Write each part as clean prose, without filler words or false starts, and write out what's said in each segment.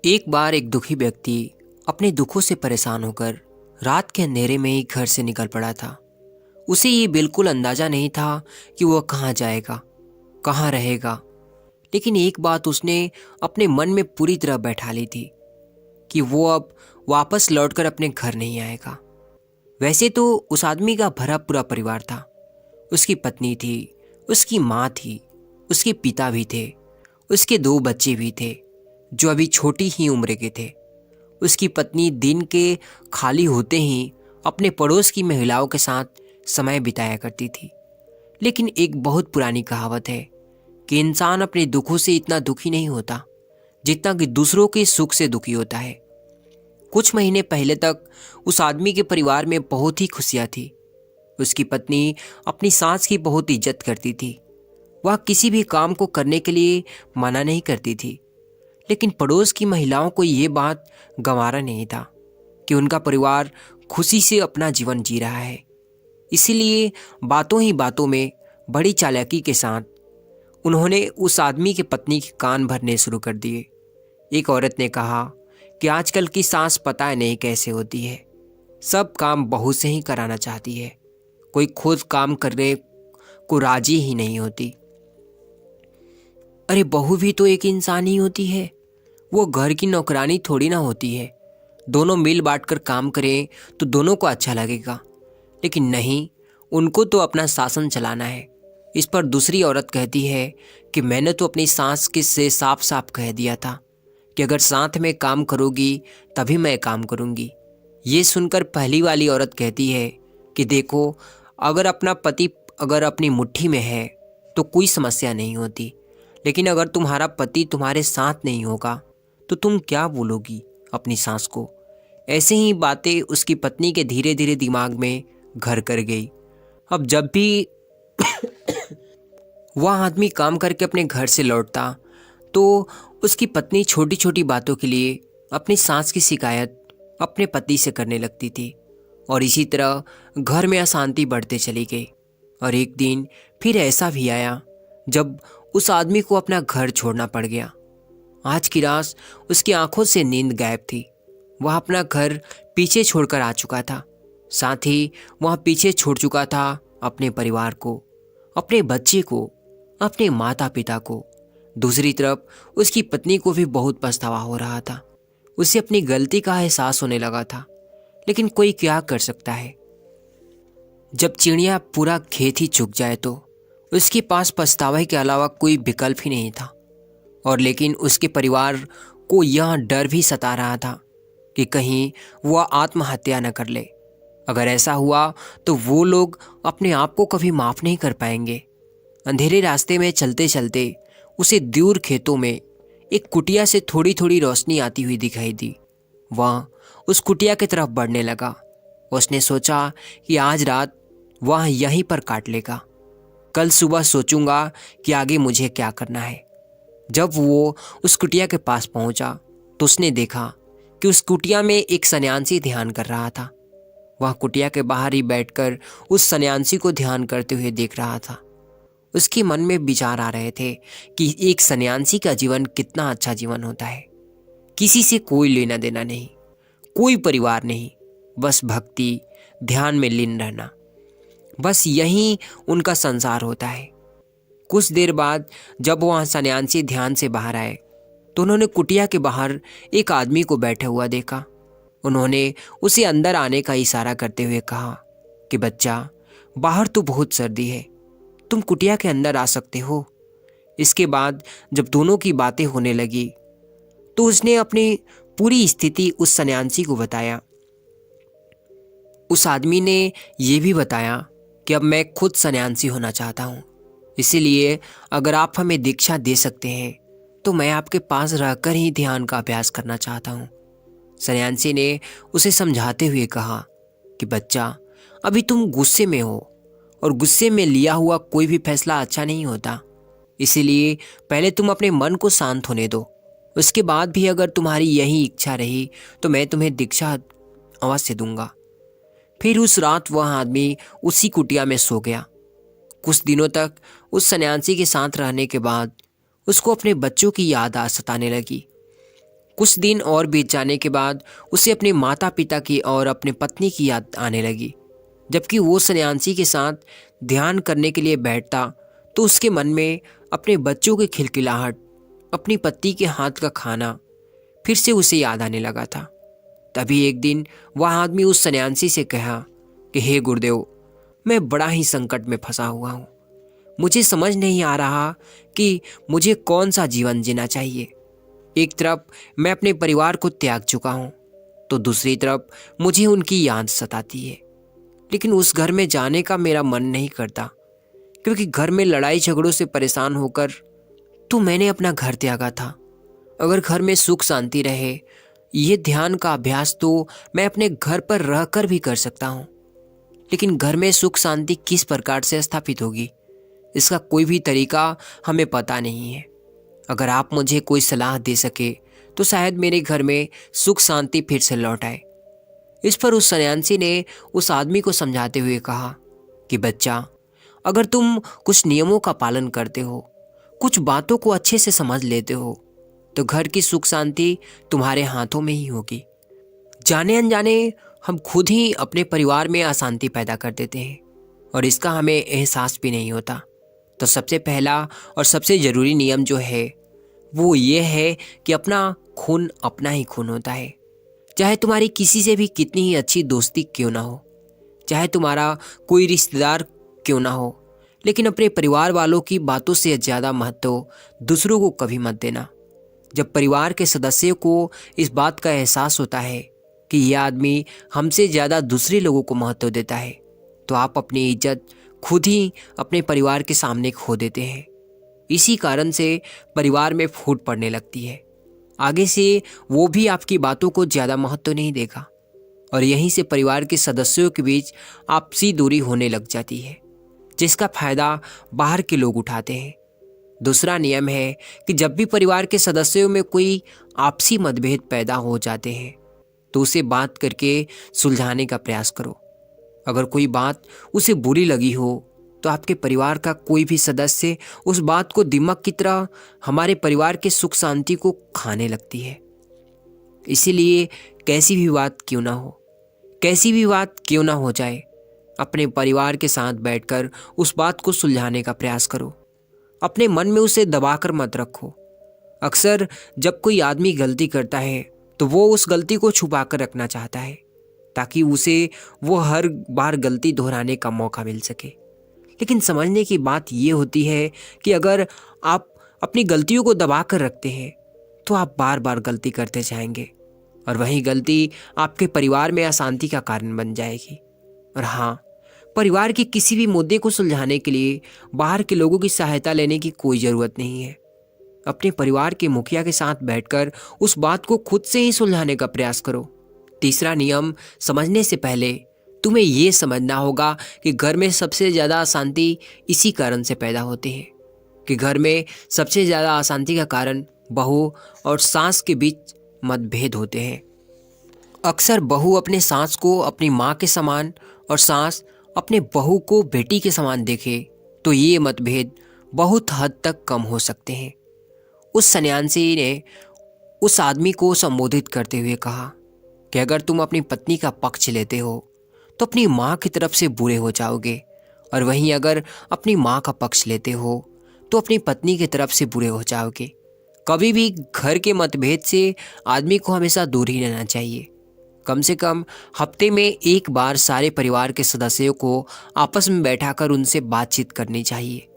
एक बार एक दुखी व्यक्ति अपने दुखों से परेशान होकर रात के अंधेरे में ही घर से निकल पड़ा था। उसे ये बिल्कुल अंदाजा नहीं था कि वह कहाँ जाएगा, कहाँ रहेगा। लेकिन एक बात उसने अपने मन में पूरी तरह बैठा ली थी कि वो अब वापस लौटकर अपने घर नहीं आएगा। वैसे तो उस आदमी का भरा पूरा परिवार था। उसकी पत्नी थी, उसकी माँ थी, उसके पिता भी थे, उसके दो बच्चे भी थे जो अभी छोटी ही उम्र के थे। उसकी पत्नी दिन के खाली होते ही अपने पड़ोस की महिलाओं के साथ समय बिताया करती थी। लेकिन एक बहुत पुरानी कहावत है कि इंसान अपने दुखों से इतना दुखी नहीं होता जितना कि दूसरों के सुख से दुखी होता है। कुछ महीने पहले तक उस आदमी के परिवार में बहुत ही खुशियां थी। उसकी पत्नी अपनी सास की बहुत इज्जत करती थी। वह किसी भी काम को करने के लिए मना नहीं करती थी। लेकिन पड़ोस की महिलाओं को ये बात गंवारा नहीं था कि उनका परिवार खुशी से अपना जीवन जी रहा है। इसीलिए बातों ही बातों में बड़ी चालाकी के साथ उन्होंने उस आदमी के पत्नी के कान भरने शुरू कर दिए। एक औरत ने कहा कि आजकल की सास पता नहीं कैसे होती है, सब काम बहू से ही कराना चाहती है, कोई खुद काम करने को राजी ही नहीं होती। अरे बहू भी तो एक इंसान ही होती है, वो घर की नौकरानी थोड़ी ना होती है। दोनों मिल बांट कर काम करें तो दोनों को अच्छा लगेगा। लेकिन नहीं, उनको तो अपना शासन चलाना है। इस पर दूसरी औरत कहती है कि मैंने तो अपनी सास के से साफ साफ कह दिया था कि अगर साथ में काम करोगी तभी मैं काम करूंगी। ये सुनकर पहली वाली औरत कहती है कि देखो, अगर अपना पति अगर अपनी मुट्ठी में है तो कोई समस्या नहीं होती, लेकिन अगर तुम्हारा पति तुम्हारे साथ नहीं होगा तो तुम क्या बोलोगी अपनी सास को। ऐसे ही बातें उसकी पत्नी के धीरे धीरे दिमाग में घर कर गई। अब जब भी वह आदमी काम करके अपने घर से लौटता तो उसकी पत्नी छोटी छोटी बातों के लिए अपनी सास की शिकायत अपने पति से करने लगती थी। और इसी तरह घर में अशांति बढ़ते चली गई। और एक दिन फिर ऐसा भी आया जब उस आदमी को अपना घर छोड़ना पड़ गया। आज की रात उसकी आंखों से नींद गायब थी। वह अपना घर पीछे छोड़कर आ चुका था, साथ ही वह पीछे छोड़ चुका था अपने परिवार को, अपने बच्चे को, अपने माता पिता को। दूसरी तरफ उसकी पत्नी को भी बहुत पछतावा हो रहा था। उसे अपनी गलती का एहसास होने लगा था, लेकिन कोई क्या कर सकता है। जब चिड़िया पूरा खेत ही चुग जाए तो उसके पास पछतावे के अलावा कोई विकल्प ही नहीं था। और लेकिन उसके परिवार को यह डर भी सता रहा था कि कहीं वह आत्महत्या न कर ले। अगर ऐसा हुआ तो वो लोग अपने आप को कभी माफ नहीं कर पाएंगे। अंधेरे रास्ते में चलते चलते उसे दूर खेतों में एक कुटिया से थोड़ी थोड़ी रोशनी आती हुई दिखाई दी। वह उस कुटिया की तरफ बढ़ने लगा। उसने सोचा कि आज रात वह यहीं पर काट लेगा, कल सुबह सोचूंगा कि आगे मुझे क्या करना है। जब वो उस कुटिया के पास पहुंचा तो उसने देखा कि उस कुटिया में एक सन्यासी ध्यान कर रहा था। वह कुटिया के बाहर ही बैठकर उस सन्यासी को ध्यान करते हुए देख रहा था। उसके मन में विचार आ रहे थे कि एक सन्यासी का जीवन कितना अच्छा जीवन होता है। किसी से कोई लेना देना नहीं, कोई परिवार नहीं, बस भक्ति, ध्यान में लीन रहना, बस यही उनका संसार होता है। कुछ देर बाद जब वह सन्यासी ध्यान से बाहर आए तो उन्होंने कुटिया के बाहर एक आदमी को बैठा हुआ देखा। उन्होंने उसे अंदर आने का इशारा करते हुए कहा कि बच्चा, बाहर तो बहुत सर्दी है, तुम कुटिया के अंदर आ सकते हो। इसके बाद जब दोनों की बातें होने लगी तो उसने अपनी पूरी स्थिति उस सन्यासी को बताया। उस आदमी ने यह भी बताया कि अब मैं खुद सन्यासी होना चाहता हूँ, इसीलिए अगर आप हमें दीक्षा दे सकते हैं तो मैं आपके पास रहकर ही ध्यान का अभ्यास करना चाहता हूँ। सन्यासी ने उसे समझाते हुए कहा कि बच्चा, अभी तुम गुस्से में हो और गुस्से में लिया हुआ कोई भी फैसला अच्छा नहीं होता। इसीलिए पहले तुम अपने मन को शांत होने दो। उसके बाद भी अगर तुम्हारी यही इच्छा रही तो मैं तुम्हें दीक्षा अवश्य दूंगा। फिर उस रात वह आदमी उसी कुटिया में सो गया। कुछ दिनों तक उस सन्यासी के साथ रहने के बाद उसको अपने बच्चों की याद आ सताने लगी। कुछ दिन और बीत जाने के बाद उसे अपने माता पिता की और अपने पत्नी की याद आने लगी। जबकि वो सन्यासी के साथ ध्यान करने के लिए बैठता तो उसके मन में अपने बच्चों की खिलखिलाहट, अपनी पत्नी के हाथ का खाना फिर से उसे याद आने लगा था। तभी एक दिन वह आदमी उस सन्यासी से कहा कि हे गुरुदेव, मैं बड़ा ही संकट में फंसा हुआ हूँ। मुझे समझ नहीं आ रहा कि मुझे कौन सा जीवन जीना चाहिए। एक तरफ मैं अपने परिवार को त्याग चुका हूँ, तो दूसरी तरफ मुझे उनकी याद सताती है। लेकिन उस घर में जाने का मेरा मन नहीं करता, क्योंकि घर में लड़ाई झगड़ों से परेशान होकर तो मैंने अपना घर त्यागा था। अगर घर में सुख शांति रहे, ये ध्यान का अभ्यास तो मैं अपने घर पर रहकर भी कर सकता हूँ। लेकिन घर में सुख शांति किस प्रकार से स्थापित होगी, इसका कोई भी तरीका हमें पता नहीं है। अगर आप मुझे कोई सलाह दे सके तो शायद मेरे घर में सुख शांति फिर से लौट आए। इस पर उस सन्यासी ने उस आदमी को समझाते हुए कहा कि बच्चा, अगर तुम कुछ नियमों का पालन करते हो, कुछ बातों को अच्छे से समझ लेते हो, तो घर की सुख शांति तुम्हारे हाथों में ही होगी। जाने अनजाने हम खुद ही अपने परिवार में अशांति पैदा कर देते हैं और इसका हमें एहसास भी नहीं होता। तो सबसे पहला और सबसे ज़रूरी नियम जो है वो ये है कि अपना खून अपना ही खून होता है। चाहे तुम्हारी किसी से भी कितनी ही अच्छी दोस्ती क्यों ना हो, चाहे तुम्हारा कोई रिश्तेदार क्यों ना हो, लेकिन अपने परिवार वालों की बातों से ज़्यादा महत्व दूसरों को कभी मत देना। जब परिवार के सदस्यों को इस बात का एहसास होता है कि यह आदमी हमसे ज़्यादा दूसरे लोगों को महत्व देता है, तो आप अपनी इज्जत खुद ही अपने परिवार के सामने खो देते हैं। इसी कारण से परिवार में फूट पड़ने लगती है। आगे से वो भी आपकी बातों को ज़्यादा महत्व नहीं देगा और यहीं से परिवार के सदस्यों के बीच आपसी दूरी होने लग जाती है, जिसका फायदा बाहर के लोग उठाते हैं। दूसरा नियम है कि जब भी परिवार के सदस्यों में कोई आपसी मतभेद पैदा हो जाते हैं तो उसे बात करके सुलझाने का प्रयास करो। अगर कोई बात उसे बुरी लगी हो तो आपके परिवार का कोई भी सदस्य उस बात को दिमाग की तरह हमारे परिवार के सुख शांति को खाने लगती है। इसीलिए कैसी भी बात क्यों ना हो जाए, अपने परिवार के साथ बैठकर उस बात को सुलझाने का प्रयास करो। अपने मन में उसे दबाकर मत रखो। अक्सर जब कोई आदमी गलती करता है तो वो उस गलती को छुपा कर रखना चाहता है ताकि उसे वो हर बार गलती दोहराने का मौका मिल सके। लेकिन समझने की बात ये होती है कि अगर आप अपनी गलतियों को दबा कर रखते हैं तो आप बार बार गलती करते जाएंगे और वही गलती आपके परिवार में अशांति का कारण बन जाएगी। और हाँ, परिवार के किसी भी मुद्दे को सुलझाने के लिए बाहर के लोगों की सहायता लेने की कोई ज़रूरत नहीं है। अपने परिवार के मुखिया के साथ बैठकर उस बात को खुद से ही सुलझाने का प्रयास करो। तीसरा नियम समझने से पहले तुम्हें ये समझना होगा कि घर में सबसे ज़्यादा अशांति इसी कारण से पैदा होती है कि घर में सबसे ज़्यादा अशांति का कारण बहू और सास के बीच मतभेद होते हैं। अक्सर बहू अपने सास को अपनी माँ के समान और सास अपने बहू को बेटी के समान देखे तो ये मतभेद बहुत हद तक कम हो सकते हैं। उस सन्यासी ने उस आदमी को संबोधित करते हुए कहा कि अगर तुम अपनी पत्नी का पक्ष लेते हो तो अपनी माँ की तरफ से बुरे हो जाओगे, और वहीं अगर अपनी माँ का पक्ष लेते हो तो अपनी पत्नी की तरफ से बुरे हो जाओगे। कभी भी घर के मतभेद से आदमी को हमेशा दूर ही रहना चाहिए। कम से कम हफ्ते में एक बार सारे परिवार के सदस्यों को आपस में बैठाकर उनसे बातचीत करनी चाहिए।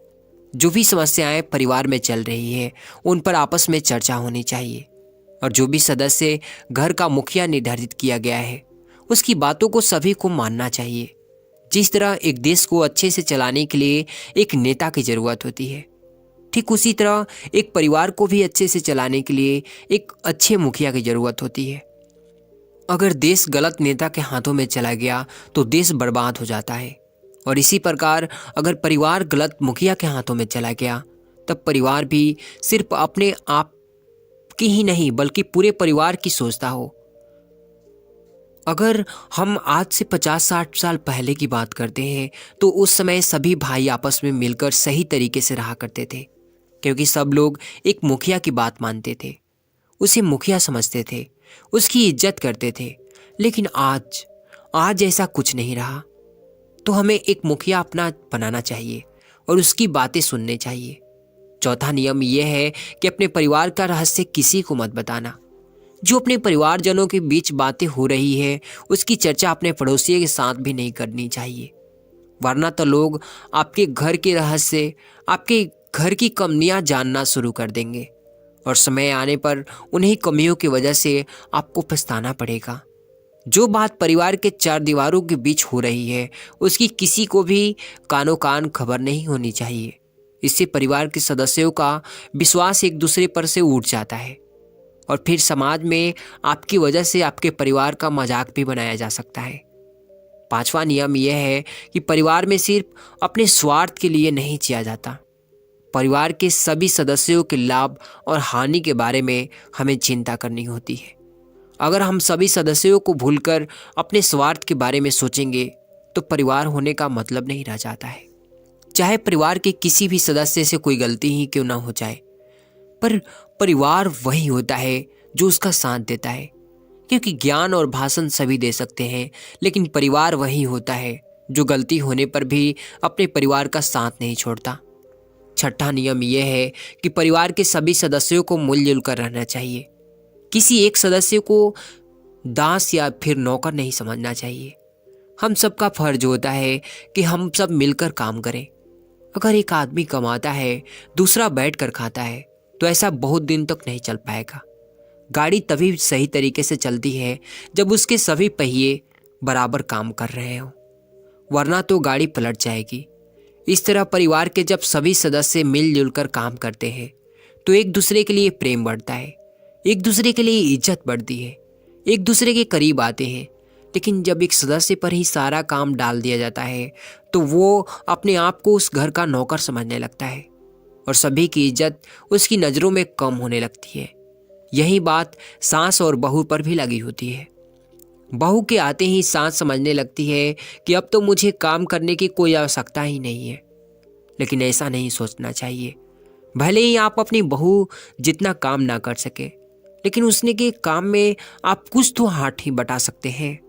जो भी समस्याएं परिवार में चल रही है उन पर आपस में चर्चा होनी चाहिए, और जो भी सदस्य घर का मुखिया निर्धारित किया गया है उसकी बातों को सभी को मानना चाहिए। जिस तरह एक देश को अच्छे से चलाने के लिए एक नेता की ज़रूरत होती है, ठीक उसी तरह एक परिवार को भी अच्छे से चलाने के लिए एक अच्छे मुखिया की ज़रूरत होती है। अगर देश गलत नेता के हाथों में चला गया तो देश बर्बाद हो जाता है, और इसी प्रकार अगर परिवार गलत मुखिया के हाथों में चला गया तब परिवार भी सिर्फ अपने आप की ही नहीं बल्कि पूरे परिवार की सोचता हो। अगर हम आज से 50-60 साल पहले की बात करते हैं तो उस समय सभी भाई आपस में मिलकर सही तरीके से रहा करते थे, क्योंकि सब लोग एक मुखिया की बात मानते थे। उसे मुखिया समझते थे, उसकी इज्जत करते थे। लेकिन आज ऐसा कुछ नहीं रहा। तो हमें एक मुखिया अपना बनाना चाहिए और उसकी बातें सुननी चाहिए। चौथा नियम यह है कि अपने परिवार का रहस्य किसी को मत बताना। जो अपने परिवारजनों के बीच बातें हो रही है, उसकी चर्चा अपने पड़ोसियों के साथ भी नहीं करनी चाहिए, वरना तो लोग आपके घर के रहस्य, आपके घर की कमियां जानना शुरू कर देंगे और समय आने पर उन्हीं कमियों की वजह से आपको पछताना पड़ेगा। जो बात परिवार के चार दीवारों के बीच हो रही है, उसकी किसी को भी कानो कान खबर नहीं होनी चाहिए। इससे परिवार के सदस्यों का विश्वास एक दूसरे पर से उठ जाता है और फिर समाज में आपकी वजह से आपके परिवार का मजाक भी बनाया जा सकता है। पांचवा नियम यह है कि परिवार में सिर्फ अपने स्वार्थ के लिए नहीं जिया जाता। परिवार के सभी सदस्यों के लाभ और हानि के बारे में हमें चिंता करनी होती है। अगर हम सभी सदस्यों को भूलकर अपने स्वार्थ के बारे में सोचेंगे तो परिवार होने का मतलब नहीं रह जाता है। चाहे परिवार के किसी भी सदस्य से कोई गलती ही क्यों ना हो जाए, पर परिवार वही होता है जो उसका साथ देता है। क्योंकि ज्ञान और भाषण सभी दे सकते हैं, लेकिन परिवार वही होता है जो गलती होने पर भी अपने परिवार का साथ नहीं छोड़ता। छठा नियम यह है कि परिवार के सभी सदस्यों को मिलजुल कर रहना चाहिए। किसी एक सदस्य को दास या फिर नौकर नहीं समझना चाहिए। हम सबका फर्ज होता है कि हम सब मिलकर काम करें। अगर एक आदमी कमाता है, दूसरा बैठ कर खाता है, तो ऐसा बहुत दिन तक नहीं चल पाएगा। गाड़ी तभी सही तरीके से चलती है जब उसके सभी पहिए बराबर काम कर रहे हो, वरना तो गाड़ी पलट जाएगी। इस तरह परिवार के जब सभी सदस्य मिलजुल कर काम करते हैं तो एक दूसरे के लिए प्रेम बढ़ता है, एक दूसरे के लिए इज्जत बढ़ती है, एक दूसरे के करीब आते हैं। लेकिन जब एक सदस्य पर ही सारा काम डाल दिया जाता है तो वो अपने आप को उस घर का नौकर समझने लगता है और सभी की इज्जत उसकी नज़रों में कम होने लगती है। यही बात सास और बहू पर भी लगी होती है। बहू के आते ही सास समझने लगती है कि अब तो मुझे काम करने की कोई आवश्यकता ही नहीं है। लेकिन ऐसा नहीं सोचना चाहिए। भले ही आप अपनी बहू जितना काम ना कर सके, लेकिन उसने के काम में आप कुछ तो हाथ ही बटा सकते हैं।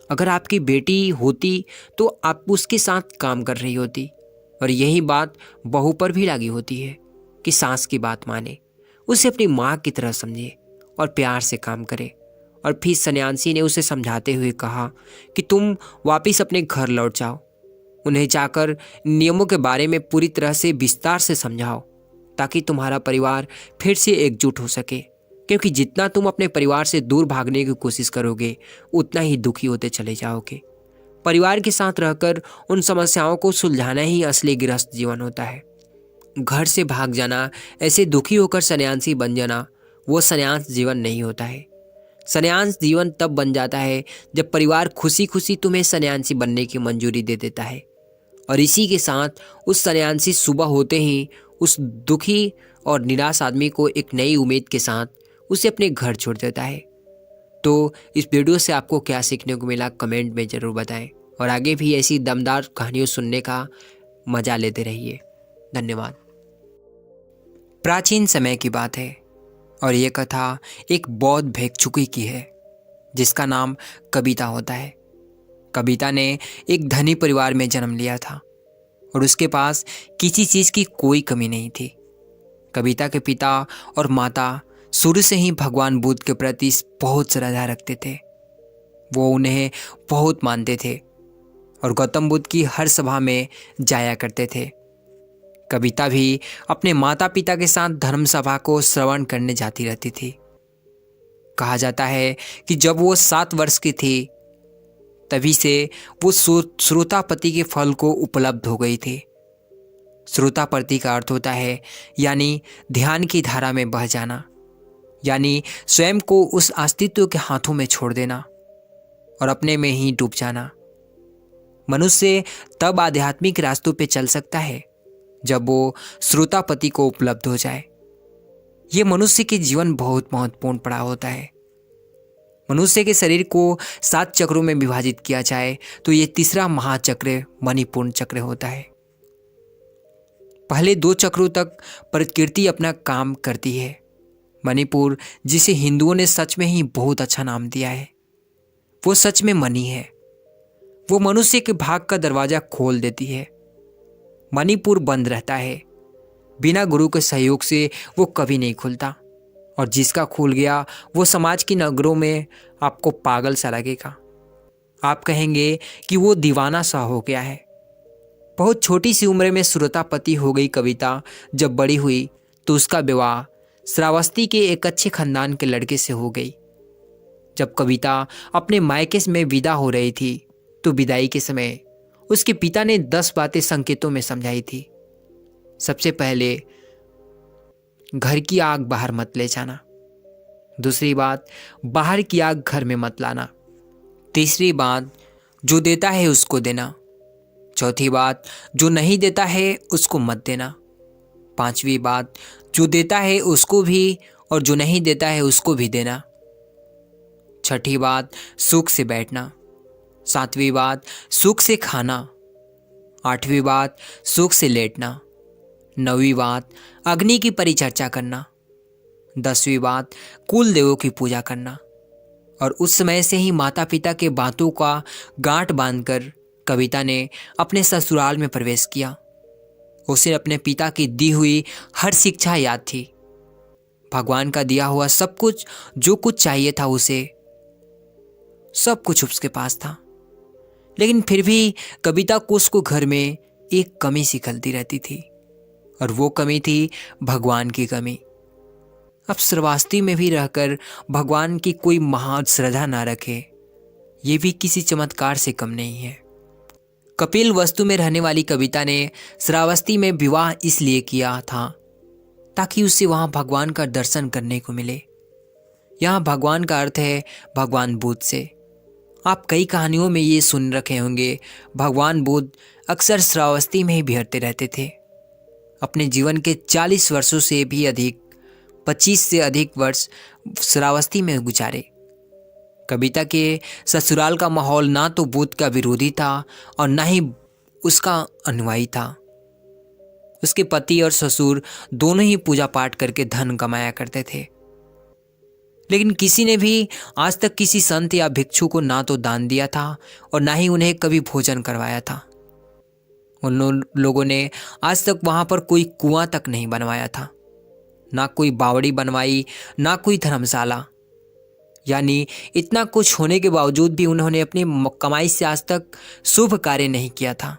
अगर आपकी बेटी होती तो आप उसके साथ काम कर रही होती। और यही बात बहू पर भी लागू होती है कि सास की बात माने, उसे अपनी माँ की तरह समझे और प्यार से काम करे। और फिर सन्यासी ने उसे समझाते हुए कहा कि तुम वापस अपने घर लौट जाओ, उन्हें जाकर नियमों के बारे में पूरी तरह से विस्तार से समझाओ, ताकि तुम्हारा परिवार फिर से एकजुट हो सके। क्योंकि जितना तुम अपने परिवार से दूर भागने की कोशिश करोगे, उतना ही दुखी होते चले जाओगे। परिवार के साथ रहकर उन समस्याओं को सुलझाना ही असली गृहस्थ जीवन होता है। घर से भाग जाना, ऐसे दुखी होकर सन्यासी बन जाना, वो सन्यास जीवन नहीं होता है। सन्यास जीवन तब बन जाता है जब परिवार खुशी खुशी तुम्हें सन्यासी बनने की मंजूरी दे देता है और इसी के साथ उस सन्यासी सुबह होते ही उस दुखी और निराश आदमी को एक नई उम्मीद के साथ उसे अपने घर छोड़ देता है। तो इस वीडियो से आपको क्या सीखने को मिला, कमेंट में ज़रूर बताएं और आगे भी ऐसी दमदार कहानियों सुनने का मज़ा लेते रहिए। धन्यवाद। प्राचीन समय की बात है और ये कथा एक बौद्ध भिक्षुकी की है जिसका नाम कविता होता है। कविता ने एक धनी परिवार में जन्म लिया था और उसके पास किसी चीज़ की कोई कमी नहीं थी। कविता के पिता और माता शुरू से ही भगवान बुद्ध के प्रति बहुत श्रद्धा रखते थे। वो उन्हें बहुत मानते थे और गौतम बुद्ध की हर सभा में जाया करते थे। कविता भी अपने माता पिता के साथ धर्म सभा को श्रवण करने जाती रहती थी। कहा जाता है कि जब वो 7 वर्ष की थी तभी से वो श्रोतापति के फल को उपलब्ध हो गई थी। श्रोतापति का अर्थ होता है यानी ध्यान की धारा में बह जाना, यानी स्वयं को उस अस्तित्व के हाथों में छोड़ देना और अपने में ही डूब जाना। मनुष्य तब आध्यात्मिक रास्तों पे चल सकता है जब वो श्रोतापति को उपलब्ध हो जाए। ये मनुष्य के जीवन बहुत महत्वपूर्ण पड़ाव होता है। मनुष्य के शरीर को 7 चक्रों में विभाजित किया जाए तो ये तीसरा महाचक्र मणिपूर्ण चक्र होता है। पहले 2 चक्रों तक प्रकृति अपना काम करती है, मणिपुर, जिसे हिंदुओं ने सच में ही बहुत अच्छा नाम दिया है, वो सच में मणि है। वो मनुष्य के भाग का दरवाजा खोल देती है। मणिपुर बंद रहता है, बिना गुरु के सहयोग से वो कभी नहीं खुलता, और जिसका खुल गया वो समाज की नगरों में आपको पागल सा लगेगा। आप कहेंगे कि वो दीवाना सा हो गया है। बहुत छोटी सी उम्र में श्रोतापति हो गई कविता जब बड़ी हुई तो उसका विवाह श्रावस्ती के एक अच्छे खानदान के लड़के से हो गई। जब कविता अपने मायके में विदा हो रही थी तो विदाई के समय उसके पिता ने 10 बातें संकेतों में समझाई थी। सबसे पहले, घर की आग बाहर मत ले जाना। दूसरी बात, बाहर की आग घर में मत लाना। तीसरी बात, जो देता है उसको देना। चौथी बात, जो नहीं देता है उसको मत देना। पांचवी बात, जो देता है उसको भी और जो नहीं देता है उसको भी देना। छठी बात, सुख से बैठना। सातवीं बात, सुख से खाना। आठवीं बात, सुख से लेटना। नौवीं बात, अग्नि की परिचर्चा करना। 10वीं बात, कुल देवों की पूजा करना। और उस समय से ही माता पिता के बातों का गांठ बांधकर कविता ने अपने ससुराल में प्रवेश किया। उसे अपने पिता की दी हुई हर शिक्षा याद थी। भगवान का दिया हुआ सब कुछ, जो कुछ चाहिए था उसे, सब कुछ उसके पास था। लेकिन फिर भी कविता को उसको घर में एक कमी सी खलती रहती थी, और वो कमी थी भगवान की कमी। अब श्रावस्ती में भी रहकर भगवान की कोई महान श्रद्धा ना रखे, ये भी किसी चमत्कार से कम नहीं है। कपिल वस्तु में रहने वाली कविता ने श्रावस्ती में विवाह इसलिए किया था ताकि उसे वहां भगवान का दर्शन करने को मिले। यहाँ भगवान का अर्थ है भगवान बुद्ध से। आप कई कहानियों में ये सुन रखे होंगे, भगवान बुद्ध अक्सर श्रावस्ती में ही बिहरते रहते थे। अपने जीवन के 40 वर्षों से भी अधिक, 25 से अधिक वर्ष श्रावस्ती में गुजारे। कविता के ससुराल का माहौल ना तो बुद्ध का विरोधी था और ना ही उसका अनुयायी था। उसके पति और ससुर दोनों ही पूजा पाठ करके धन कमाया करते थे, लेकिन किसी ने भी आज तक किसी संत या भिक्षु को ना तो दान दिया था और ना ही उन्हें कभी भोजन करवाया था। उन लोगों ने आज तक वहां पर कोई कुआं तक नहीं बनवाया था, ना कोई बावड़ी बनवाई, ना कोई धर्मशाला। यानी इतना कुछ होने के बावजूद भी उन्होंने अपनी कमाई से आज तक शुभ कार्य नहीं किया था।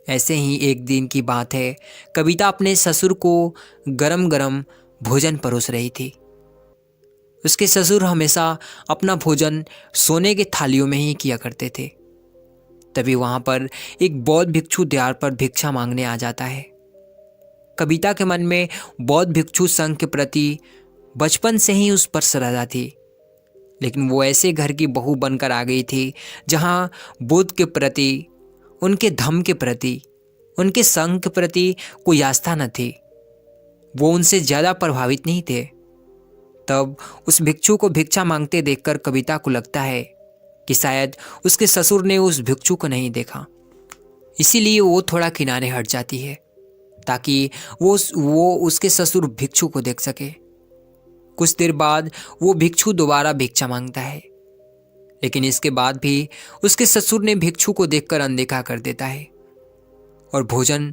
ऐसे ही एक दिन की बात है, कविता अपने ससुर को गरम गरम भोजन परोस रही थी। उसके ससुर हमेशा अपना भोजन सोने के थालियों में ही किया करते थे। तभी वहां पर एक बौद्ध भिक्षु द्वार पर भिक्षा मांगने आ जाता है। कविता के मन में बौद्ध भिक्षु संघ के प्रति बचपन से ही उस पर श्रद्धा थी, लेकिन वो ऐसे घर की बहू बनकर आ गई थी जहां बुद्ध के प्रति, उनके धम्म के प्रति, उनके संघ के प्रति कोई आस्था न थी। वो उनसे ज़्यादा प्रभावित नहीं थे। तब उस भिक्षु को भिक्षा मांगते देखकर कविता को लगता है कि शायद उसके ससुर ने उस भिक्षु को नहीं देखा, इसीलिए वो थोड़ा किनारे हट जाती है ताकि वो उसके ससुर भिक्षु को देख सके। कुछ देर बाद वो भिक्षु दोबारा भिक्षा मांगता है, लेकिन इसके बाद भी उसके ससुर ने भिक्षु को देखकर अनदेखा कर देता है और भोजन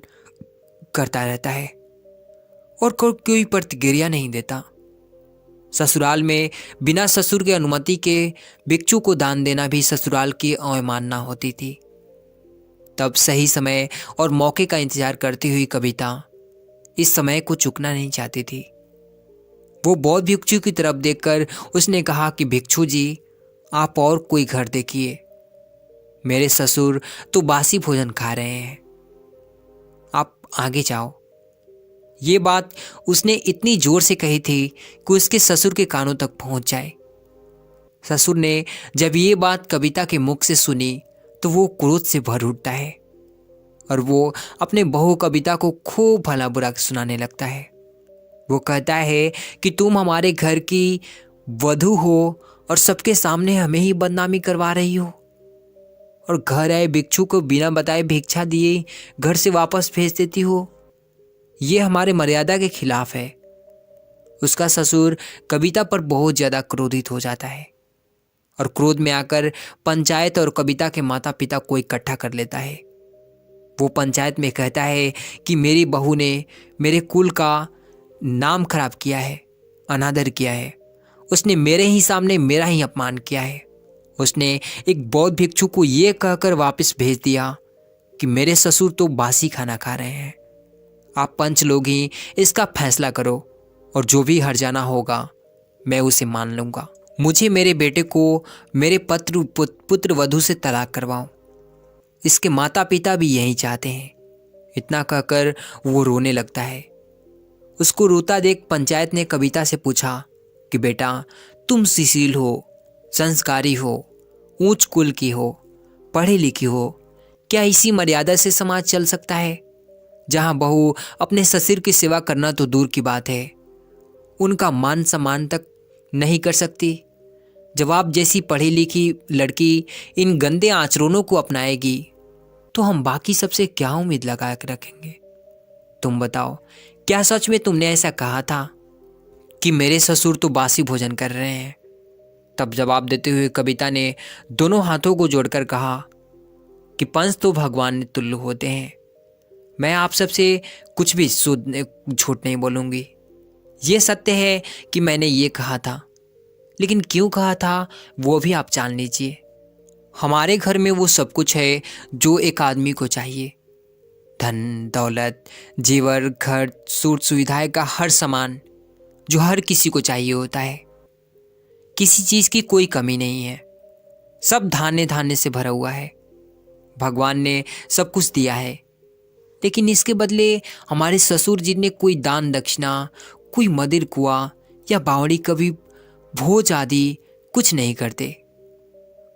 करता रहता है और कोई प्रतिक्रिया नहीं देता। ससुराल में बिना ससुर के अनुमति के भिक्षु को दान देना भी ससुराल की अवमानना होती थी। तब सही समय और मौके का इंतजार करती हुई कविता इस समय को चूकना नहीं चाहती थी। वो बौद्ध भिक्षु की तरफ देखकर उसने कहा कि भिक्षु जी, आप और कोई घर देखिए, मेरे ससुर तो बासी भोजन खा रहे हैं, आप आगे जाओ। ये बात उसने इतनी जोर से कही थी कि उसके ससुर के कानों तक पहुंच जाए। ससुर ने जब ये बात कविता के मुख से सुनी तो वो क्रोध से भर उठता है और वो अपने बहू कविता को खूब भला बुरा सुनाने लगता है। वो कहता है कि तुम हमारे घर की वधू हो और सबके सामने हमें ही बदनामी करवा रही हो, और घर आए भिक्षु को बिना बताए भिक्षा दिए घर से वापस भेज देती हो। ये हमारे मर्यादा के खिलाफ है। उसका ससुर कविता पर बहुत ज़्यादा क्रोधित हो जाता है और क्रोध में आकर पंचायत और कविता के माता पिता को इकट्ठा कर लेता है। वो पंचायत में कहता है कि मेरी बहू ने मेरे कुल का नाम खराब किया है, अनादर किया है। उसने मेरे ही सामने मेरा ही अपमान किया है। उसने एक बौद्ध भिक्षु को ये कहकर वापस भेज दिया कि मेरे ससुर तो बासी खाना खा रहे हैं। आप पंच लोग ही इसका फैसला करो और जो भी हर्जाना होगा मैं उसे मान लूँगा। मुझे मेरे बेटे को मेरे पुत्र वधू से तलाक करवाओ। इसके माता पिता भी यही चाहते हैं। इतना कहकर वो रोने लगता है। उसको रोता देख पंचायत ने कविता से पूछा कि बेटा, तुम सुशील हो, संस्कारी हो, ऊंच कुल की हो, पढ़ी लिखी हो, क्या इसी मर्यादा से समाज चल सकता है जहां बहू अपने ससुर की सेवा करना तो दूर की बात है, उनका मान सम्मान तक नहीं कर सकती? जब आप जैसी पढ़ी लिखी लड़की इन गंदे आचरणों को अपनाएगी तो हम बाकी सबसे क्या उम्मीद लगा कर रखेंगे? तुम बताओ, क्या सच में तुमने ऐसा कहा था कि मेरे ससुर तो बासी भोजन कर रहे हैं? तब जवाब देते हुए कविता ने दोनों हाथों को जोड़कर कहा कि पंच तो भगवान ने तुल्य होते हैं। मैं आप सबसे कुछ भी झूठ नहीं बोलूँगी। ये सत्य है कि मैंने ये कहा था, लेकिन क्यों कहा था वो भी आप जान लीजिए। हमारे घर में वो सब कुछ है जो एक आदमी को चाहिए। धन दौलत, जेवर, घर, सुख सुविधाएं का हर सामान जो हर किसी को चाहिए होता है। किसी चीज़ की कोई कमी नहीं है। सब धान्य धान्य से भरा हुआ है। भगवान ने सब कुछ दिया है, लेकिन इसके बदले हमारे ससुर जी ने कोई दान दक्षिणा, कोई मदिर कुआं या बावड़ी, कभी भोज आदि कुछ नहीं करते।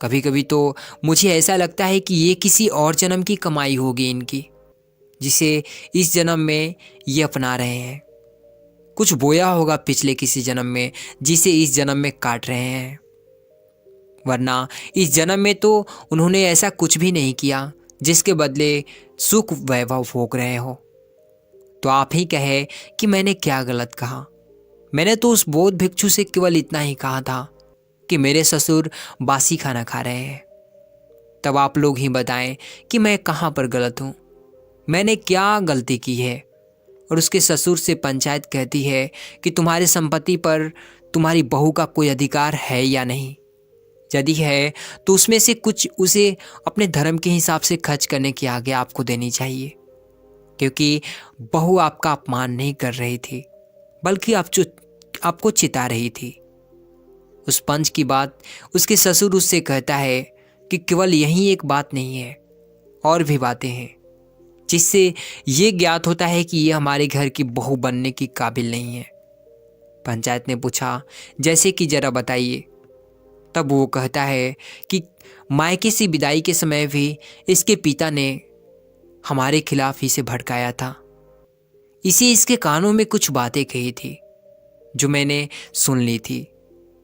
कभी कभी तो मुझे ऐसा लगता है कि ये किसी और जन्म की कमाई होगी इनकी, जिसे इस जन्म में ये अपना रहे हैं। कुछ बोया होगा पिछले किसी जन्म में, जिसे इस जन्म में काट रहे हैं। वरना इस जन्म में तो उन्होंने ऐसा कुछ भी नहीं किया जिसके बदले सुख वैभव भोग रहे हो। तो आप ही कहे कि मैंने क्या गलत कहा। मैंने तो उस बौद्ध भिक्षु से केवल इतना ही कहा था कि मेरे ससुर बासी खाना खा रहे हैं। तब आप लोग ही बताएं कि मैं कहाँ पर गलत हूँ, मैंने क्या गलती की है। और उसके ससुर से पंचायत कहती है कि तुम्हारी संपत्ति पर तुम्हारी बहू का कोई अधिकार है या नहीं। यदि है तो उसमें से कुछ उसे अपने धर्म के हिसाब से खर्च करने की आज्ञा आपको देनी चाहिए, क्योंकि बहू आपका अपमान नहीं कर रही थी, बल्कि आपको चिता रही थी। उस पंच की बात उसके ससुर उससे कहता है कि केवल यही एक बात नहीं है, और भी बातें हैं जिससे ये ज्ञात होता है कि ये हमारे घर की बहू बनने की काबिल नहीं है। पंचायत ने पूछा, जैसे कि जरा बताइए। तब वो कहता है कि मायके से विदाई के समय भी इसके पिता ने हमारे खिलाफ इसे भड़काया था। इसे इसके कानों में कुछ बातें कही थी जो मैंने सुन ली थी।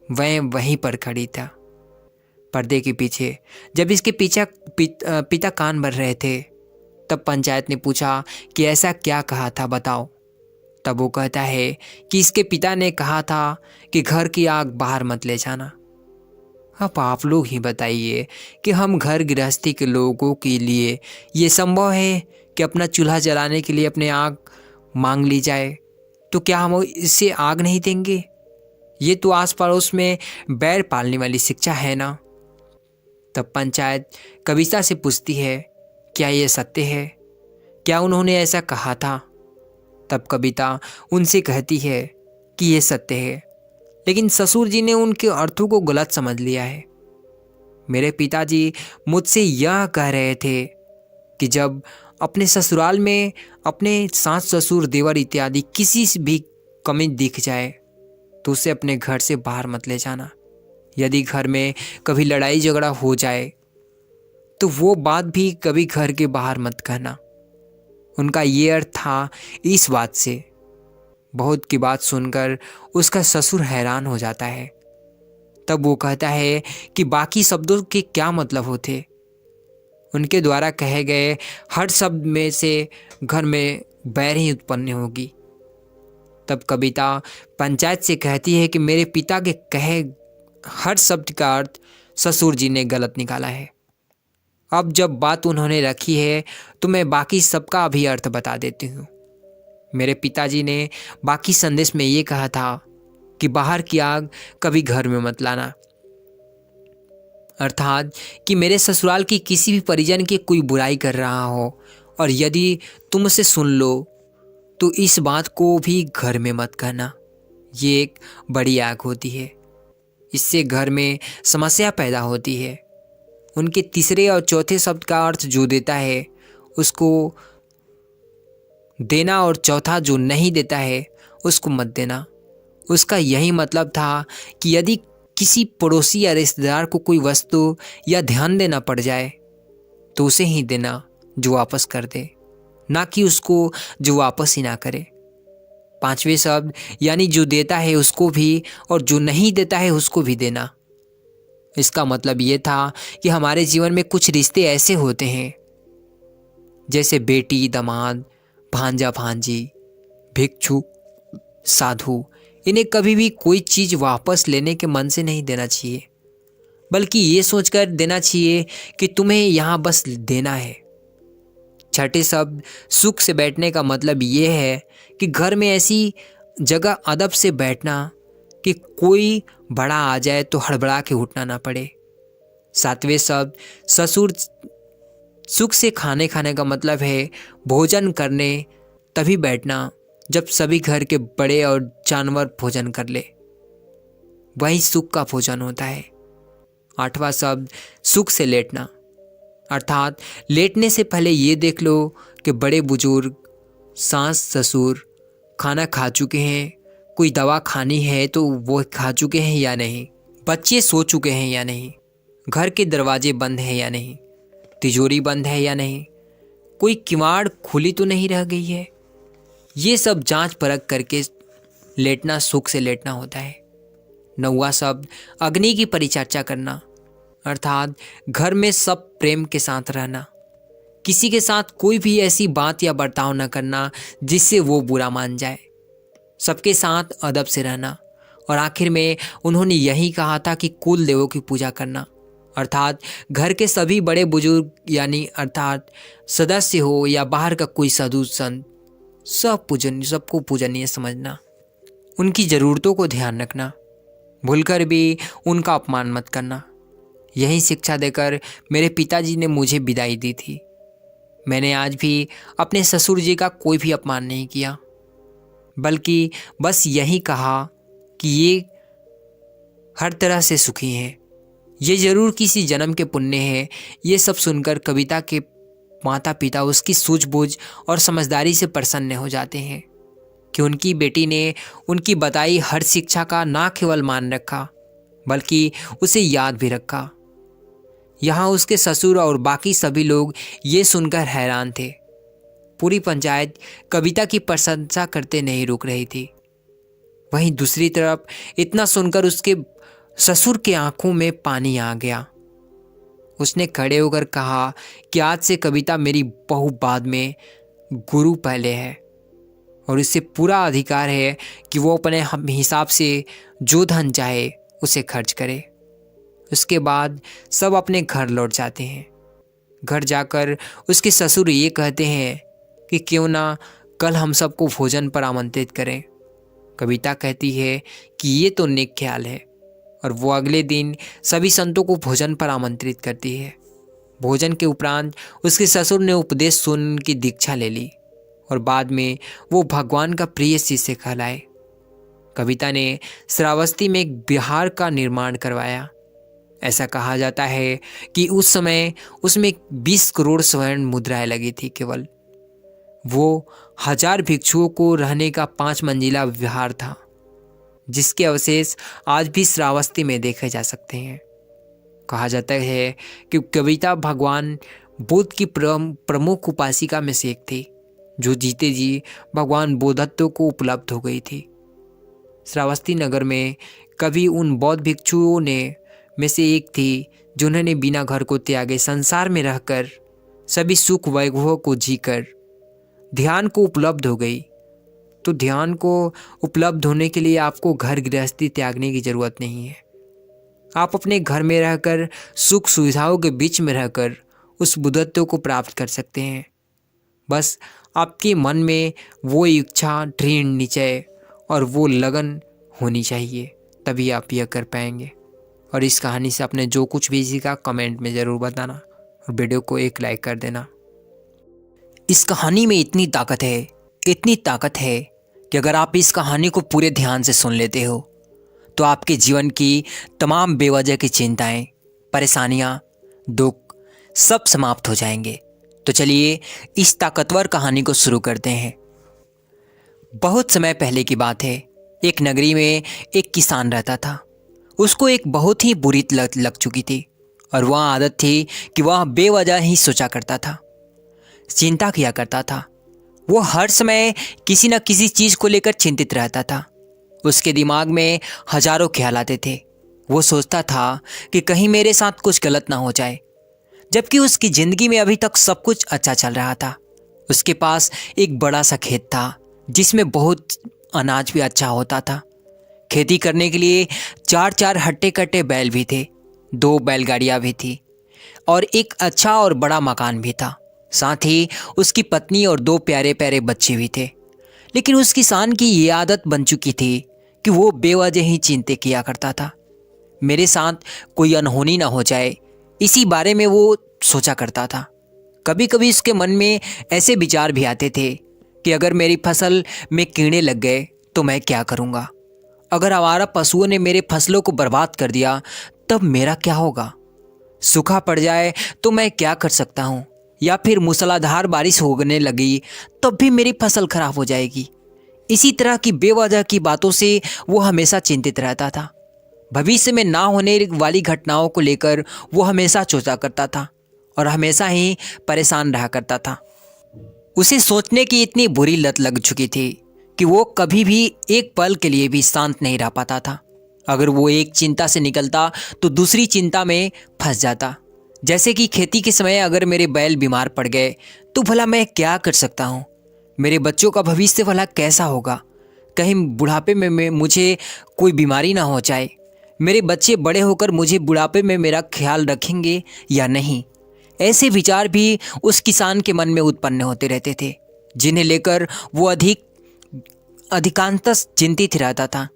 वह वहीं पर खड़ी था पर्दे के पीछे। जब इसके पिता कान भर रहे थे तब पंचायत ने पूछा कि ऐसा क्या कहा था, बताओ। तब वो कहता है कि इसके पिता ने कहा था कि घर की आग बाहर मत ले जाना। अब आप लोग ही बताइए कि हम घर गृहस्थी के लोगों के लिए ये संभव है कि अपना चूल्हा जलाने के लिए अपने आग मांग ली जाए, तो क्या हम इससे आग नहीं देंगे? ये तो आस पड़ोस में बैर पालने वाली शिक्षा है ना। तब पंचायत कविता से पूछती है, क्या ये सत्य है? क्या उन्होंने ऐसा कहा था? तब कविता उनसे कहती है कि ये सत्य है, लेकिन ससुर जी ने उनके अर्थों को गलत समझ लिया है। मेरे पिताजी मुझसे यह कह रहे थे कि जब अपने ससुराल में अपने सास ससुर देवर इत्यादि किसी से भी कमी दिख जाए तो उसे अपने घर से बाहर मत ले जाना। यदि घर में कभी लड़ाई झगड़ा हो जाए तो वो बात भी कभी घर के बाहर मत कहना। उनका ये अर्थ था इस बात से। बहुत की बात सुनकर उसका ससुर हैरान हो जाता है। तब वो कहता है कि बाकी शब्दों के क्या मतलब होते। उनके द्वारा कहे गए हर शब्द में से घर में बैर ही उत्पन्न होगी। तब कविता पंचायत से कहती है कि मेरे पिता के कहे हर शब्द का अर्थ ससुर जी ने गलत निकाला है। अब जब बात उन्होंने रखी है तो मैं बाकी सबका भी अर्थ बता देती हूँ। मेरे पिताजी ने बाकी संदेश में ये कहा था कि बाहर की आग कभी घर में मत लाना, अर्थात कि मेरे ससुराल की किसी भी परिजन की कोई बुराई कर रहा हो और यदि तुम उसे सुन लो तो इस बात को भी घर में मत कहना। ये एक बड़ी आग होती है, इससे घर में समस्या पैदा होती है। उनके तीसरे और चौथे शब्द का अर्थ जो देता है उसको देना और चौथा जो नहीं देता है उसको मत देना। उसका यही मतलब था कि यदि किसी पड़ोसी या रिश्तेदार को कोई वस्तु या ध्यान देना पड़ जाए तो उसे ही देना जो वापस कर दे, ना कि उसको जो वापस ही ना करे। पांचवें शब्द यानी जो देता है उसको भी और जो नहीं देता है उसको भी देना। इसका मतलब ये था कि हमारे जीवन में कुछ रिश्ते ऐसे होते हैं जैसे बेटी दामाद, भांजा भांजी, भिक्षु साधु, इन्हें कभी भी कोई चीज़ वापस लेने के मन से नहीं देना चाहिए, बल्कि ये सोचकर देना चाहिए कि तुम्हें यहाँ बस देना है। छठे शब्द सुख से बैठने का मतलब ये है कि घर में ऐसी जगह अदब से बैठना कि कोई बड़ा आ जाए तो हड़बड़ा के उठना ना पड़े। सातवें शब्द ससुर सुख से खाने का मतलब है भोजन करने तभी बैठना जब सभी घर के बड़े और जानवर भोजन कर ले, वही सुख का भोजन होता है। आठवां शब्द सुख से लेटना, अर्थात लेटने से पहले ये देख लो कि बड़े बुजुर्ग, सास ससुर खाना खा चुके हैं, कोई दवा खानी है तो वो खा चुके हैं या नहीं, बच्चे सो चुके हैं या नहीं, घर के दरवाजे बंद हैं या नहीं, तिजोरी बंद है या नहीं, कोई किवाड़ खुली तो नहीं रह गई है। ये सब जांच परख करके लेटना सुख से लेटना होता है। नौवां शब्द अग्नि की परिचर्चा करना, अर्थात घर में सब प्रेम के साथ रहना, किसी के साथ कोई भी ऐसी बात या बर्ताव न करना जिससे वो बुरा मान जाए, सबके साथ अदब से रहना। और आखिर में उन्होंने यही कहा था कि कुल देवों की पूजा करना, अर्थात घर के सभी बड़े बुजुर्ग यानी अर्थात सदस्य हो या बाहर का कोई साधु संत, सबको पूजनीय समझना, उनकी ज़रूरतों को ध्यान रखना, भूलकर भी उनका अपमान मत करना। यही शिक्षा देकर मेरे पिताजी ने मुझे विदाई दी थी। मैंने आज भी अपने ससुर जी का कोई भी अपमान नहीं किया, बल्कि बस यही कहा कि ये हर तरह से सुखी हैं, ये जरूर किसी जन्म के पुण्य है। ये सब सुनकर कविता के माता पिता उसकी सूझबूझ और समझदारी से प्रसन्न हो जाते हैं कि उनकी बेटी ने उनकी बताई हर शिक्षा का ना केवल मान रखा बल्कि उसे याद भी रखा। यहाँ उसके ससुर और बाकी सभी लोग ये सुनकर हैरान थे। पूरी पंचायत कविता की प्रशंसा करते नहीं रुक रही थी। वहीं दूसरी तरफ इतना सुनकर उसके ससुर के आंखों में पानी आ गया। उसने खड़े होकर कहा कि आज से कविता मेरी बहू बाद में, गुरु पहले है और इससे पूरा अधिकार है कि वो अपने हिसाब से जो धन चाहे उसे खर्च करे। उसके बाद सब अपने घर लौट जाते हैं। घर जाकर उसके ससुर ये कहते हैं कि क्यों ना कल हम सबको भोजन पर आमंत्रित करें। कविता कहती है कि ये तो नेक ख्याल है और वो अगले दिन सभी संतों को भोजन पर आमंत्रित करती है। भोजन के उपरांत उसके ससुर ने उपदेश सुन की दीक्षा ले ली और बाद में वो भगवान का प्रिय शिष्य कहलाए। कविता ने श्रावस्ती में एक विहार का निर्माण करवाया। ऐसा कहा जाता है कि उस समय उसमें 20 करोड़ स्वर्ण मुद्राएं लगी थी। केवल वो 1000 भिक्षुओं को रहने का 5 मंजिला विहार था, जिसके अवशेष आज भी श्रावस्ती में देखे जा सकते हैं। कहा जाता है कि कविता भगवान बुद्ध की प्रमुख उपासिका में से एक थी, जो जीते जी भगवान बुद्धत्व को उपलब्ध हो गई थी। श्रावस्ती नगर में कभी उन बौद्ध भिक्षुओं में से एक थी जिन्होंने बिना घर को त्यागे संसार में रहकर सभी सुख वैभव को जीकर ध्यान को उपलब्ध हो गई। तो ध्यान को उपलब्ध होने के लिए आपको घर गृहस्थी त्यागने की ज़रूरत नहीं है। आप अपने घर में रहकर, सुख सुविधाओं के बीच में रहकर उस बुद्धत्व को प्राप्त कर सकते हैं। बस आपके मन में वो इच्छा, दृढ़ निश्चय और वो लगन होनी चाहिए, तभी आप यह कर पाएंगे। और इस कहानी से आपने जो कुछ भी सीखा कमेंट में ज़रूर बताना और वीडियो को एक लाइक कर देना। इस कहानी में इतनी ताकत है कि अगर आप इस कहानी को पूरे ध्यान से सुन लेते हो तो आपके जीवन की तमाम बेवजह की चिंताएं, परेशानियां, दुख सब समाप्त हो जाएंगे। तो चलिए इस ताकतवर कहानी को शुरू करते हैं। बहुत समय पहले की बात है। एक नगरी में एक किसान रहता था। उसको एक बहुत ही बुरी लत लग चुकी थी और वह आदत थी कि वह बेवजह ही सोचा करता था, चिंता किया करता था। वो हर समय किसी न किसी चीज़ को लेकर चिंतित रहता था। उसके दिमाग में हजारों ख्याल आते थे। वो सोचता था कि कहीं मेरे साथ कुछ गलत ना हो जाए, जबकि उसकी ज़िंदगी में अभी तक सब कुछ अच्छा चल रहा था। उसके पास एक बड़ा सा खेत था जिसमें बहुत अनाज भी अच्छा होता था। खेती करने के लिए 4-4 हट्टे कट्टे बैल भी थे, 2 बैलगाड़ियाँ भी थी और एक अच्छा और बड़ा मकान भी था। साथ ही उसकी पत्नी और 2 प्यारे प्यारे बच्चे भी थे। लेकिन उस किसान की ये आदत बन चुकी थी कि वो बेवजह ही चिंता किया करता था। मेरे साथ कोई अनहोनी ना हो जाए, इसी बारे में वो सोचा करता था। कभी कभी उसके मन में ऐसे विचार भी आते थे कि अगर मेरी फसल में कीड़े लग गए तो मैं क्या करूँगा? अगर आवारा पशुओं ने मेरे फसलों को बर्बाद कर दिया तब मेरा क्या होगा? सूखा पड़ जाए तो मैं क्या कर सकता हूँ? या फिर मूसलाधार बारिश होने लगी तब भी मेरी फसल खराब हो जाएगी। इसी तरह की बेवजह की बातों से वो हमेशा चिंतित रहता था। भविष्य में ना होने वाली घटनाओं को लेकर वो हमेशा सोचा करता था और हमेशा ही परेशान रहा करता था। उसे सोचने की इतनी बुरी लत लग चुकी थी कि वो कभी भी एक पल के लिए भी शांत नहीं रह पाता था। अगर वो एक चिंता से निकलता तो दूसरी चिंता में फंस जाता। जैसे कि खेती के समय अगर मेरे बैल बीमार पड़ गए तो भला मैं क्या कर सकता हूँ? मेरे बच्चों का भविष्य भला कैसा होगा? कहीं बुढ़ापे में मुझे कोई बीमारी ना हो जाए। मेरे बच्चे बड़े होकर मुझे बुढ़ापे में मेरा ख्याल रखेंगे या नहीं? ऐसे विचार भी उस किसान के मन में उत्पन्न होते रहते थे, जिन्हें लेकर वो अधिकांशतः चिंतित रहता था।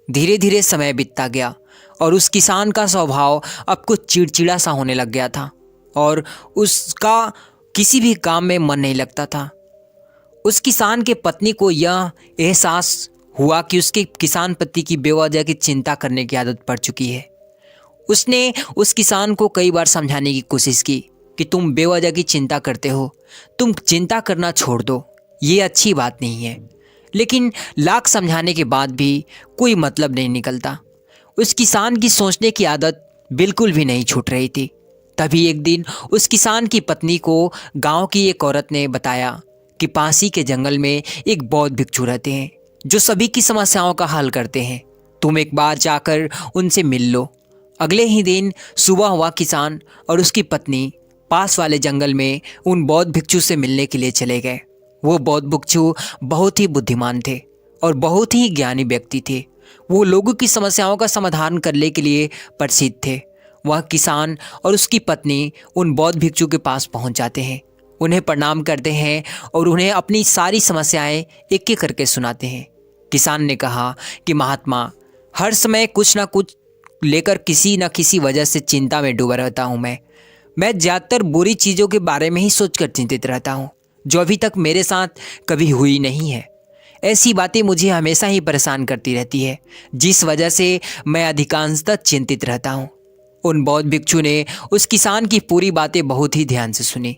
धीरे धीरे समय बीतता गया और उस किसान का स्वभाव अब कुछ चिड़चिड़ा सा होने लग गया था और उसका किसी भी काम में मन नहीं लगता था। उस किसान के पत्नी को यह एहसास हुआ कि उसके किसान पति की बेवजह की चिंता करने की आदत पड़ चुकी है। उसने उस किसान को कई बार समझाने की कोशिश की कि तुम बेवजह की चिंता करते हो, तुम चिंता करना छोड़ दो, ये अच्छी बात नहीं है। लेकिन लाख समझाने के बाद भी कोई मतलब नहीं निकलता। उस किसान की सोचने की आदत बिल्कुल भी नहीं छूट रही थी। तभी एक दिन उस किसान की पत्नी को गांव की एक औरत ने बताया कि पासी के जंगल में एक बौद्ध भिक्षु रहते हैं जो सभी की समस्याओं का हल करते हैं। तुम एक बार जाकर उनसे मिल लो। अगले ही दिन सुबह हुआ किसान और उसकी पत्नी पास वाले जंगल में उन बौद्ध भिक्षु से मिलने के लिए चले गए। वो बौद्ध भिक्षु बहुत ही बुद्धिमान थे और बहुत ही ज्ञानी व्यक्ति थे। वो लोगों की समस्याओं का समाधान करने के लिए प्रसिद्ध थे। वह किसान और उसकी पत्नी उन बौद्ध भिक्षु के पास पहुंच जाते हैं, उन्हें प्रणाम करते हैं और उन्हें अपनी सारी समस्याएं एक एक करके सुनाते हैं। किसान ने कहा कि महात्मा, हर समय कुछ ना कुछ लेकर किसी न किसी वजह से चिंता में डूबा रहता हूँ। मैं ज़्यादातर बुरी चीज़ों के बारे में ही सोचकर चिंतित रहता हूँ जो अभी तक मेरे साथ कभी हुई नहीं है। ऐसी बातें मुझे हमेशा ही परेशान करती रहती है, जिस वजह से मैं अधिकांशतः चिंतित रहता हूँ। उन बौद्ध भिक्षु ने उस किसान की पूरी बातें बहुत ही ध्यान से सुनी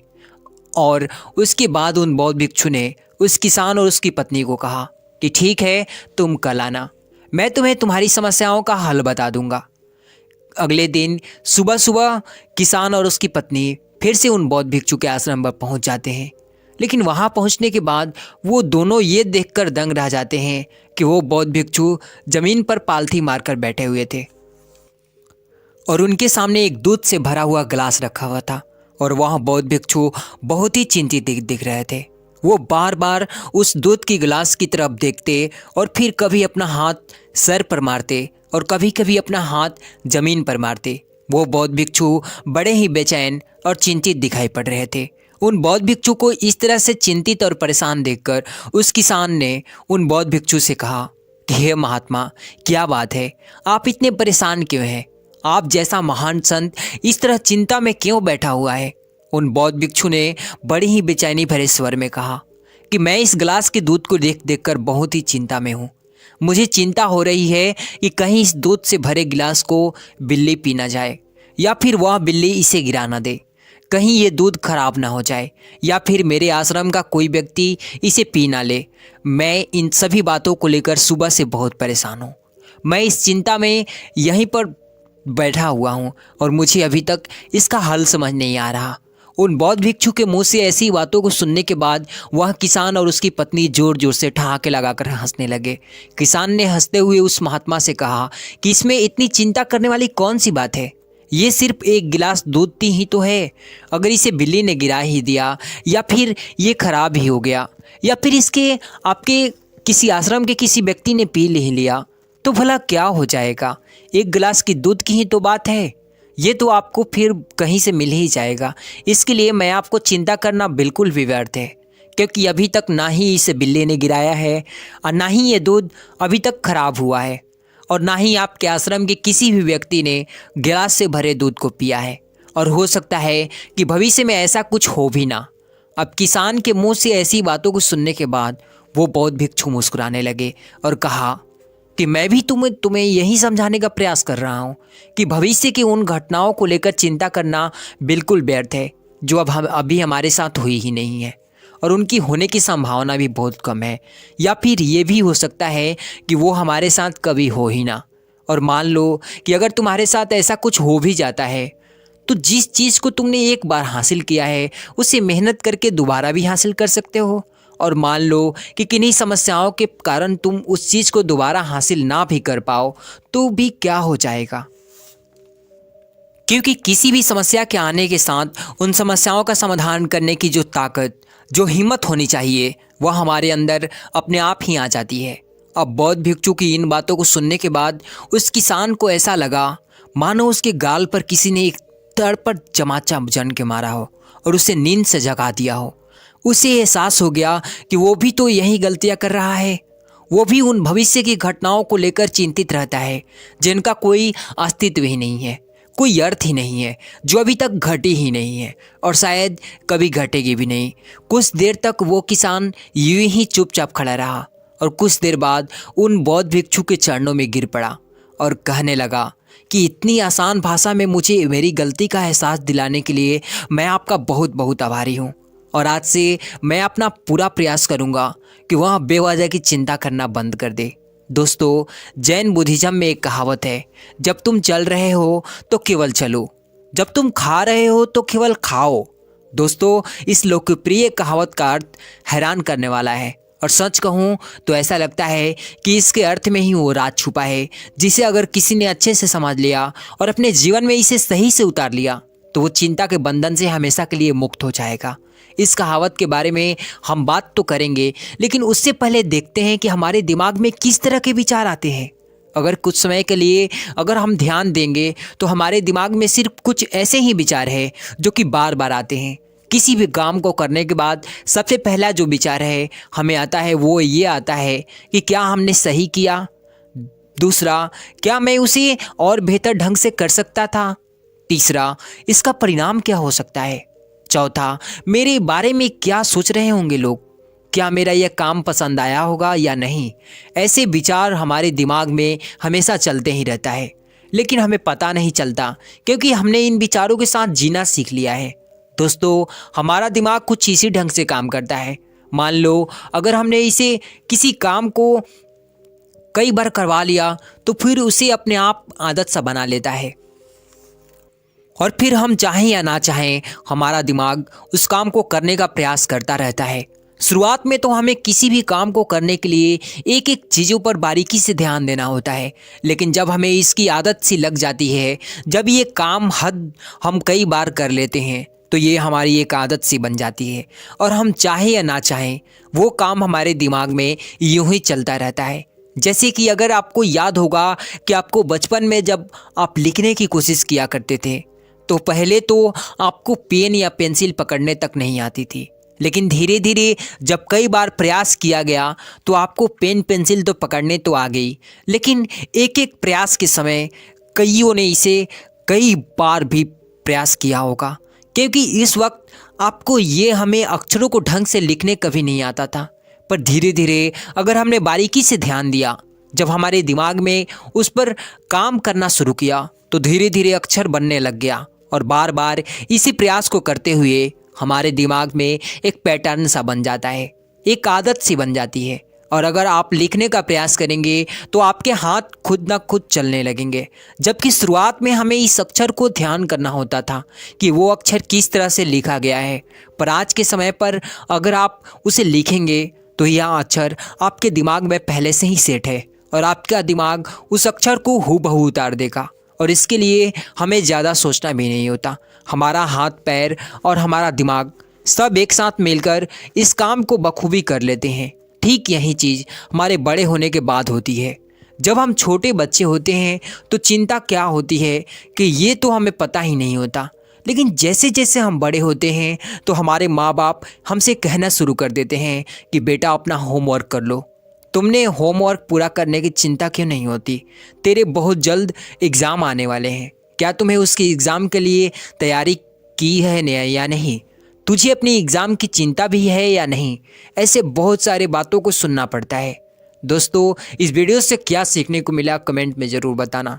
और उसके बाद उन बौद्ध भिक्षु ने उस किसान और उसकी पत्नी को कहा कि ठीक है, तुम कल आना, मैं तुम्हें तुम्हारी समस्याओं का हल बता दूंगा। अगले दिन सुबह सुबह किसान और उसकी पत्नी फिर से उन बौद्ध भिक्षु के आश्रम पर पहुंच जाते हैं। लेकिन वहां पहुंचने के बाद वो दोनों ये देखकर दंग रह जाते हैं कि वो बौद्ध भिक्षु जमीन पर पालथी मारकर बैठे हुए थे और उनके सामने एक दूध से भरा हुआ गिलास रखा हुआ था और वह बौद्ध भिक्षु बहुत ही चिंतित दिख रहे थे। वो बार बार उस दूध की गिलास की तरफ देखते और फिर कभी अपना हाथ सर पर मारते और कभी कभी अपना हाथ जमीन पर मारते। वो बौद्ध भिक्षु बड़े ही बेचैन और चिंतित दिखाई पड़ रहे थे। उन बौद्ध भिक्षु को इस तरह से चिंतित और परेशान देखकर उस किसान ने उन बौद्ध भिक्षु से कहा कि हे महात्मा, क्या बात है, आप इतने परेशान क्यों हैं? आप जैसा महान संत इस तरह चिंता में क्यों बैठा हुआ है? उन बौद्ध भिक्षु ने बड़ी ही बेचैनी भरे स्वर में कहा कि मैं इस गिलास के दूध को देख देखकर बहुत ही चिंता में हूँ। मुझे चिंता हो रही है कि कहीं इस दूध से भरे गिलास को बिल्ली पी ना जाए, या फिर वह बिल्ली इसे गिरा ना दे। कहीं ये दूध खराब ना हो जाए, या फिर मेरे आश्रम का कोई व्यक्ति इसे पी ना ले। मैं इन सभी बातों को लेकर सुबह से बहुत परेशान हूँ। मैं इस चिंता में यहीं पर बैठा हुआ हूँ और मुझे अभी तक इसका हल समझ नहीं आ रहा। उन बौद्ध भिक्षु के मुंह से ऐसी बातों को सुनने के बाद वह किसान और उसकी पत्नी जोर जोर से ठहाके लगाकर हंसने लगे। किसान ने हंसते हुए उस महात्मा से कहा कि इसमें इतनी चिंता करने वाली कौन सी बात है? ये सिर्फ एक गिलास दूध ही तो है। अगर इसे बिल्ली ने गिरा ही दिया, या फिर ये खराब ही हो गया, या फिर इसके आपके किसी आश्रम के किसी व्यक्ति ने पी ही लिया, तो भला क्या हो जाएगा? एक गिलास की दूध की ही तो बात है। ये तो आपको फिर कहीं से मिल ही जाएगा। इसके लिए मैं आपको चिंता करना बिल्कुल भी व्यर्थ है, क्योंकि अभी तक ना ही इसे बिल्ली ने गिराया है और ना ही ये दूध अभी तक खराब हुआ है, और ना ही आपके आश्रम के किसी भी व्यक्ति ने गिलास से भरे दूध को पिया है। और हो सकता है कि भविष्य में ऐसा कुछ हो भी ना। अब किसान के मुंह से ऐसी बातों को सुनने के बाद वो बौद्ध भिक्षु मुस्कुराने लगे और कहा कि मैं भी तुम्हें यही समझाने का प्रयास कर रहा हूँ कि भविष्य की उन घटनाओं को लेकर चिंता करना बिल्कुल व्यर्थ है जो अभी हमारे साथ हुई ही नहीं है, और उनकी होने की संभावना भी बहुत कम है। या फिर ये भी हो सकता है कि वो हमारे साथ कभी हो ही ना। और मान लो कि अगर तुम्हारे साथ ऐसा कुछ हो भी जाता है, तो जिस चीज़ को तुमने एक बार हासिल किया है उसे मेहनत करके दोबारा भी हासिल कर सकते हो। और मान लो कि किन्हीं समस्याओं के कारण तुम उस चीज़ को दोबारा हासिल ना भी कर पाओ, तो भी क्या हो जाएगा? क्योंकि किसी भी समस्या के आने के साथ उन समस्याओं का समाधान करने की जो ताकत, जो हिम्मत होनी चाहिए, वह हमारे अंदर अपने आप ही आ जाती है। अब बौद्ध भिक्षु की इन बातों को सुनने के बाद उस किसान को ऐसा लगा मानो उसके गाल पर किसी ने एक तड़पट चमाचा जन के मारा हो और उसे नींद से जगा दिया हो। उसे एहसास हो गया कि वो भी तो यही गलतियां कर रहा है। वो भी उन भविष्य की घटनाओं को लेकर चिंतित रहता है जिनका कोई अस्तित्व ही नहीं है, कोई अर्थ ही नहीं है, जो अभी तक घटी ही नहीं है और शायद कभी घटेगी भी नहीं। कुछ देर तक वो किसान यूं ही चुपचाप खड़ा रहा और कुछ देर बाद उन बौद्ध भिक्षु के चरणों में गिर पड़ा और कहने लगा कि इतनी आसान भाषा में मुझे मेरी गलती का एहसास दिलाने के लिए मैं आपका बहुत बहुत आभारी हूँ, और आज से मैं अपना पूरा प्रयास करूँगा कि वह बेवजह की चिंता करना बंद कर दे। दोस्तों, जैन बुद्धिज्म में एक कहावत है, जब तुम चल रहे हो तो केवल चलो, जब तुम खा रहे हो तो केवल खाओ। दोस्तों, इस लोकप्रिय कहावत का अर्थ हैरान करने वाला है, और सच कहूँ तो ऐसा लगता है कि इसके अर्थ में ही वो राज छुपा है, जिसे अगर किसी ने अच्छे से समझ लिया और अपने जीवन में इसे सही से उतार लिया तो वो चिंता के बंधन से हमेशा के लिए मुक्त हो जाएगा। इस कहावत के बारे में हम बात तो करेंगे, लेकिन उससे पहले देखते हैं कि हमारे दिमाग में किस तरह के विचार आते हैं। अगर कुछ समय के लिए अगर हम ध्यान देंगे तो हमारे दिमाग में सिर्फ कुछ ऐसे ही विचार हैं जो कि बार बार आते हैं। किसी भी काम को करने के बाद सबसे पहला जो विचार है हमें आता है वो ये आता है कि क्या हमने सही किया। दूसरा, क्या मैं उसे और बेहतर ढंग से कर सकता था। तीसरा, इसका परिणाम क्या हो सकता है। चौथा, मेरे बारे में क्या सोच रहे होंगे लोग, क्या मेरा यह काम पसंद आया होगा या नहीं। ऐसे विचार हमारे दिमाग में हमेशा चलते ही रहता है, लेकिन हमें पता नहीं चलता क्योंकि हमने इन विचारों के साथ जीना सीख लिया है। दोस्तों, हमारा दिमाग कुछ इसी ढंग से काम करता है। मान लो अगर हमने इसे किसी काम को कई बार करवा लिया तो फिर उसे अपने आप आदत सा बना लेता है, और फिर हम चाहें या ना चाहें हमारा दिमाग उस काम को करने का प्रयास करता रहता है। शुरुआत में तो हमें किसी भी काम को करने के लिए एक एक चीज़ों पर बारीकी से ध्यान देना होता है, लेकिन जब हमें इसकी आदत सी लग जाती है, जब ये काम हम कई बार कर लेते हैं, तो ये हमारी एक आदत सी बन जाती है और हम चाहे या ना चाहें वो काम हमारे दिमाग में यूं ही चलता रहता है। जैसे कि अगर आपको याद होगा कि आपको बचपन में जब आप लिखने की कोशिश किया करते थे तो पहले तो आपको पेन या पेंसिल पकड़ने तक नहीं आती थी, लेकिन धीरे धीरे जब कई बार प्रयास किया गया तो आपको पेन पेंसिल तो पकड़ने तो आ गई, लेकिन एक एक प्रयास के समय कईयों ने इसे कई बार भी प्रयास किया होगा, क्योंकि इस वक्त आपको ये हमें अक्षरों को ढंग से लिखने कभी नहीं आता था। पर धीरे धीरे अगर हमने बारीकी से ध्यान दिया, जब हमारे दिमाग में उस पर काम करना शुरू किया तो धीरे धीरे अक्षर बनने लग गया और बार बार इसी प्रयास को करते हुए हमारे दिमाग में एक पैटर्न सा बन जाता है, एक आदत सी बन जाती है। और अगर आप लिखने का प्रयास करेंगे तो आपके हाथ खुद ना खुद चलने लगेंगे, जबकि शुरुआत में हमें इस अक्षर को ध्यान करना होता था कि वो अक्षर किस तरह से लिखा गया है। पर आज के समय पर अगर आप उसे लिखेंगे तो यह अक्षर आपके दिमाग में पहले से ही सेट है और आपका दिमाग उस अक्षर को हूबहू उतार देगा। और इसके लिए हमें ज़्यादा सोचना भी नहीं होता, हमारा हाथ पैर और हमारा दिमाग सब एक साथ मिलकर इस काम को बखूबी कर लेते हैं। ठीक यही चीज़ हमारे बड़े होने के बाद होती है। जब हम छोटे बच्चे होते हैं तो चिंता क्या होती है कि ये तो हमें पता ही नहीं होता, लेकिन जैसे जैसे हम बड़े होते हैं तो हमारे माँ बाप हमसे कहना शुरू कर देते हैं कि बेटा अपना होमवर्क कर लो, तुमने होमवर्क पूरा करने की चिंता क्यों नहीं होती, तेरे बहुत जल्द एग्ज़ाम आने वाले हैं, क्या तुम्हें उसके एग्ज़ाम के लिए तैयारी की है या नहीं, तुझे अपनी एग्ज़ाम की चिंता भी है या नहीं। ऐसे बहुत सारे बातों को सुनना पड़ता है। दोस्तों, इस वीडियो से क्या सीखने को मिला कमेंट में ज़रूर बताना।